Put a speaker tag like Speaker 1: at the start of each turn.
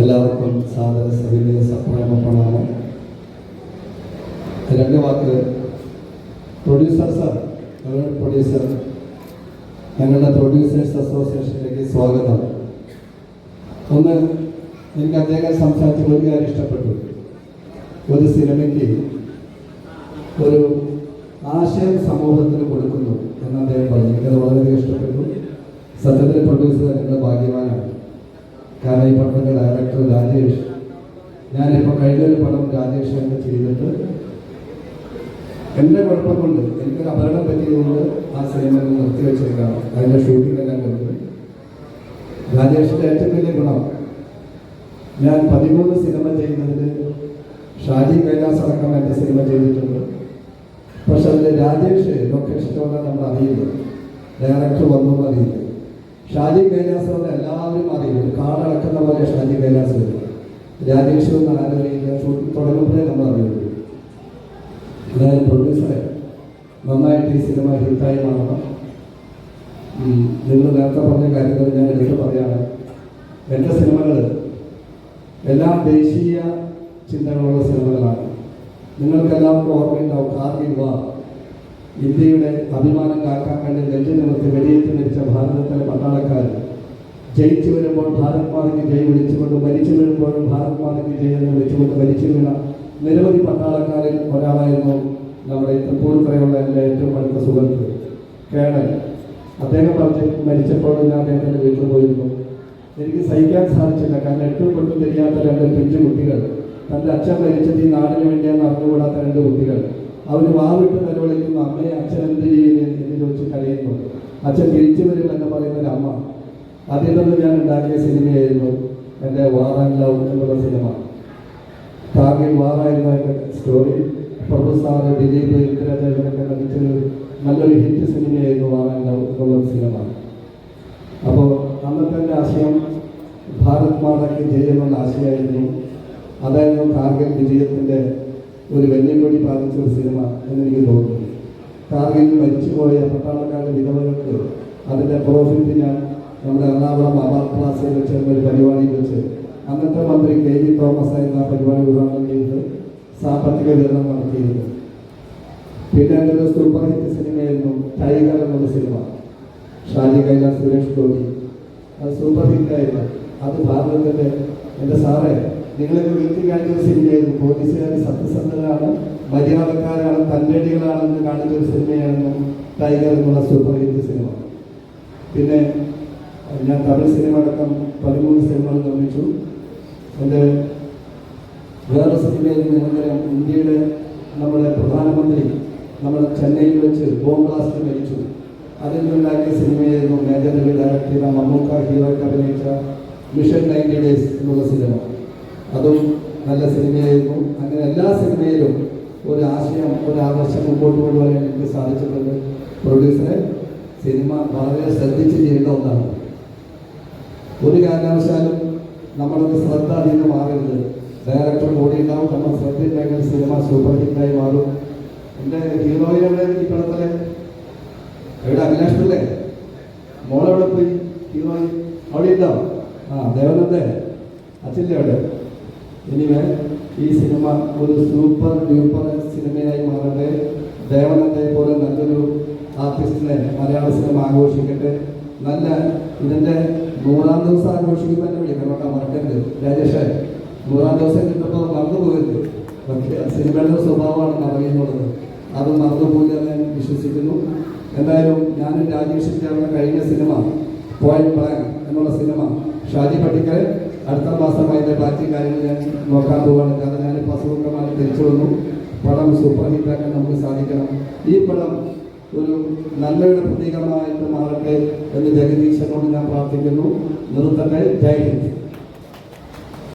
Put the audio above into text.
Speaker 1: എല്ലാവർക്കും സാദര സവിനയ സപ്രേമ പ്രണാമം. രണ്ട് വാക്ക് പ്രൊഡ്യൂസർ സാർ, പ്രൊഡ്യൂസർ, ഞങ്ങളുടെ പ്രൊഡ്യൂസേഴ്സ് അസോസിയേഷനിലേക്ക് സ്വാഗതം. ഒന്ന്, എനിക്ക് അദ്ദേഹം സംസാരിച്ച ഒരു കാര്യം ഇഷ്ടപ്പെട്ടു. ഒരു സിനിമയ്ക്ക് ഒരു ആശയം സമൂഹത്തിന് കൊടുക്കുന്നു എന്ന് അദ്ദേഹം പറഞ്ഞു. എനിക്കത് വളരെയധികം ഇഷ്ടപ്പെട്ടു. സത്യത്തിൽ പ്രൊഡ്യൂസർ ഞങ്ങളുടെ ഭാഗ്യവാനാണ്. കാരണം ഈ പടത്തിൻ്റെ ഡയറക്ടർ രാജേഷ്, ഞാനിപ്പോൾ കഴിഞ്ഞൊരു പടം രാജേഷ് എന്ന് ചെയ്തിട്ട് എൻ്റെ കുഴപ്പം കൊണ്ട് എനിക്കൊരു അപകടം പറ്റിയതുകൊണ്ട് ആ സിനിമ നിർത്തിവെച്ചേക്കാണ്. അതിൻ്റെ ഷൂട്ടിങ്ങെല്ലാം കഴിഞ്ഞു. രാജേഷിൻ്റെ ഏറ്റവും വലിയ ഗുണം, ഞാൻ 13 സിനിമ ചെയ്യുന്നതിൽ ഷാജി കൈലാസ് അടക്കം എൻ്റെ സിനിമ ചെയ്തിട്ടുണ്ട്. പക്ഷെ അതിൽ രാജേഷ് ലൊക്കേഷനോടെ നമ്മൾ അറിയില്ല, ഡയറക്ടർ വന്നു അറിയില്ല. ഷാജി കൈലാസോടെ എല്ലാവരും അറിയില്ല, കാടടക്കുന്ന പോലെ ഷാജി കൈലാസ് വരും. രാജേഷ് ഒന്നും ആലോചിക്കുക, ഷൂട്ടിംഗ് തുടങ്ങുമ്പോഴേ നമ്മൾ അറിയുള്ളൂ. അതായത് പ്രൊഡ്യൂസറെ നന്നായിട്ട് ഈ സിനിമ ഹിറ്റായി മാറണം. നിങ്ങൾ നേരത്തെ പറഞ്ഞ കാര്യങ്ങൾ ഞാൻ എടുത്ത് പറയാണ്. എൻ്റെ സിനിമകൾ എല്ലാം ദേശീയ ചിന്തകളുള്ള സിനിമകളാണ്. നിങ്ങൾക്കെല്ലാവർക്കും ഓർമ്മയുണ്ടാവും, കാർഗിൽ വാർ, ഇന്ത്യയുടെ അഭിമാനം കാക്കാൻ വേണ്ടി നെഞ്ചു നിവർത്തി വെടിയേറ്റ് മരിച്ച ഭാരതത്തിലെ പട്ടാളക്കാർ ജയിച്ചു വരുമ്പോൾ ഭാരത് മാതയ്ക്ക് ജയ് വിളിച്ചുകൊണ്ട്, മരിച്ചു വീഴുമ്പോഴും ഭാരത് മാതയ്ക്ക് ജയ് എന്ന് വിളിച്ചുകൊണ്ട് മരിച്ചു വീണ നിരവധി പട്ടാളക്കാരിൽ ഒരാളായിരുന്നു നമ്മുടെ തൃപ്പൂണിത്തുറയുള്ള എൻ്റെ ഏറ്റവും അടുത്ത സുഹൃത്ത് കേണൽ. അദ്ദേഹം മരിച്ചപ്പോൾ ഞാൻ അദ്ദേഹത്തിൻ്റെ വീട്ടിൽ പോയിരുന്നു. എനിക്ക് സഹിക്കാൻ സാധിച്ചില്ല. കാരണം എട്ടും കൊണ്ടും തിരിയാത്ത 2 പിഞ്ചു കുട്ടികൾ, തൻ്റെ അച്ഛൻ മരിച്ചത് ഈ നാടിന് വേണ്ടിയാണെന്ന് അറിഞ്ഞുകൂടാത്ത 2 കുട്ടികൾ, അവർ വാവിട്ട് നിലവിളിക്കുന്നു, അമ്മയെ അച്ഛൻ എന്ത് ചെയ്യുന്നു എന്ന് ചോദിച്ച് കരയുന്നു. അച്ഛൻ തിരിച്ചു വരുമെന്ന് പറയുന്നൊരു അമ്മ. അതിൽ നിന്ന് ഞാൻ ഉണ്ടാക്കിയ സിനിമയായിരുന്നു എൻ്റെ വാർ ആൻഡ് ലവ് എന്നുള്ള സിനിമ. കാർഗിൽ വാറായിരുന്നു എൻ്റെ സ്റ്റോറി. പ്രഭു സാറ്, ദിലീപ്, ഇന്ദിരാജയൊക്കെ നടിച്ചൊരു നല്ലൊരു ഹിറ്റ് സിനിമയായിരുന്നു വാർ ആൻഡ് ലവ് എന്നുള്ള സിനിമ. അപ്പോൾ അന്നത്തെ എൻ്റെ ആശയം ഭാരത് മാതയ്ക്ക് ജയ് എന്നുള്ള ആശയമായിരുന്നു. അതായിരുന്നു കാർഗിൽ വിജയത്തിൻ്റെ ഒരു വെല്ലുവിളി പാലിച്ച ഒരു സിനിമ എന്നെനിക്ക് തോന്നുന്നു. കാർഗിൽ മരിച്ചുപോയ പട്ടാളക്കാരുടെ വിധവകൾക്ക് അതിൻ്റെ പ്രോഫിറ്റ് ഞാൻ നമ്മുടെ എറണാകുളം അവാർഡ് ക്ലാസ്സിൽ വെച്ച് ഒരു പരിപാടിയിൽ വെച്ച് അന്നത്തെ മന്ത്രി KV തോമസ് ആയിരുന്നു ആ പരിപാടി ഉദ്ഘാടനം ചെയ്ത് സാമ്പത്തിക വിതരണം നടത്തിയിരുന്നു. പിന്നെ എൻ്റെ ഒരു സൂപ്പർ ഹിറ്റ് സിനിമയായിരുന്നു ടൈഗർ എന്നുള്ള സിനിമ. ഷാജി കൈലാസ്, സുരേഷ് ഗോപി, അത് സൂപ്പർ ഹിറ്റായിരുന്നു. അത് ഭാരതത്തിൻ്റെ, എൻ്റെ സാറേ, നിങ്ങളൊക്കെ വീട്ടിൽ കാണിച്ചൊരു സിനിമയായിരുന്നു. പോലീസുകാർ സത്യസന്ധരാണ്, മര്യാദക്കാരാണ്, തൻ്റെടികളാണെന്ന് കാണിച്ചൊരു സിനിമയായിരുന്നു ടൈഗർ എന്നുള്ള സൂപ്പർ ഹിറ്റ് സിനിമ. പിന്നെ ഞാൻ തമിഴ് സിനിമ അടക്കം 13 സിനിമകൾ നിർമ്മിച്ചു. എൻ്റെ വേറെ സിനിമയായിരുന്നു നിരന്തരം ഇന്ത്യയുടെ നമ്മുടെ പ്രധാനമന്ത്രി നമ്മുടെ ചെന്നൈയിൽ വെച്ച് ബോംബ് ബ്ലാസ്റ്റ് മരിച്ചു. അതിൽ നിന്നുണ്ടാക്കിയ സിനിമയായിരുന്നു മേജർ രവി ഡയറക്ട് ചെയ്ത മമ്മൂക്ക ഹീറോയ്ക്ക് അഭിനയിച്ച മിഷൻ 90 ഡേയ്സ് എന്നുള്ള സിനിമ. അതും നല്ല സിനിമയായിരുന്നു. അങ്ങനെ എല്ലാ സിനിമയിലും ഒരു ആശയം, ഒരു ആദർശം മുമ്പോട്ട് കൊണ്ടുപോകാൻ എനിക്ക് സാധിച്ചിട്ടുണ്ട്. പ്രൊഡ്യൂസറെ, സിനിമ വളരെ ശ്രദ്ധിച്ച് ചെയ്യേണ്ട ഒന്നാണ്. ഒരു കാരണവശാലും നമ്മളത് ശ്രദ്ധ അധികം മാറരുത്. ഡയറക്ടർ കൂടി ഉണ്ടാവും, നമ്മൾ ശ്രദ്ധയില്ലെങ്കിൽ സിനിമ സൂപ്പർ ഹിറ്റായി മാറും. എൻ്റെ ഹീറോയിനെ ഈ പടത്തിലെ എവിടെ അഭിലാഷല്ലേ, മോളെവിടെ പോയി? ഹീറോയിൻ അവിടെ ഉണ്ടാവും. ദേവനന്ദേ അച്ഛൻ്റെ അവിടെ. ഇനിവേ ഈ സിനിമ ഒരു സൂപ്പർ ഡ്യൂപ്പർ സിനിമയായി മാറട്ടെ. ദേവനന്ദയെ പോലെ നല്ലൊരു ആർട്ടിസ്റ്റിനെ മലയാള സിനിമ ആഘോഷിക്കട്ടെ. നല്ല ഇതിൻ്റെ 100ാം ദിവസം ആഘോഷിക്കുമ്പോൾ തന്നെ വിളിക്കണം കേട്ടോ, മറക്കരുത്. രാജേഷ്, 100ാം ദിവസം കിട്ടുമ്പോൾ മറന്നു പോകരുത്. പക്ഷേ സിനിമയുടെ സ്വഭാവമാണ് അറിയുന്നുള്ളത്. അത് മറന്നുപോയി ഞാൻ വിശ്വസിക്കുന്നു. എന്തായാലും ഞാനും രാജേഷും ചേർന്ന കഴിഞ്ഞ സിനിമ പോയിന്റ് ബ്ലാങ്ക് എന്നുള്ള സിനിമ ഷാജി പട്ടിക്കൽ അടുത്ത മാസം അതിൻ്റെ ബാക്കി കാര്യങ്ങൾ ഞാൻ നോക്കാൻ പോവുകയാണ്. കാരണം ഞാനിപ്പോൾ അസുഖമായി തിരിച്ചു വന്നു. പടം സൂപ്പർ ഹിറ്റാക്കാൻ നമുക്ക് സാധിക്കണം. ഈ പടം ഒരു നല്ലൊരു പ്രതീകമായിട്ട് മാറട്ടെ എന്ന് ജഗദീശനോട് ഞാൻ പ്രാർത്ഥിക്കുന്നു. നിർത്തട്ടെ. ജയ് ഹിന്ദ്.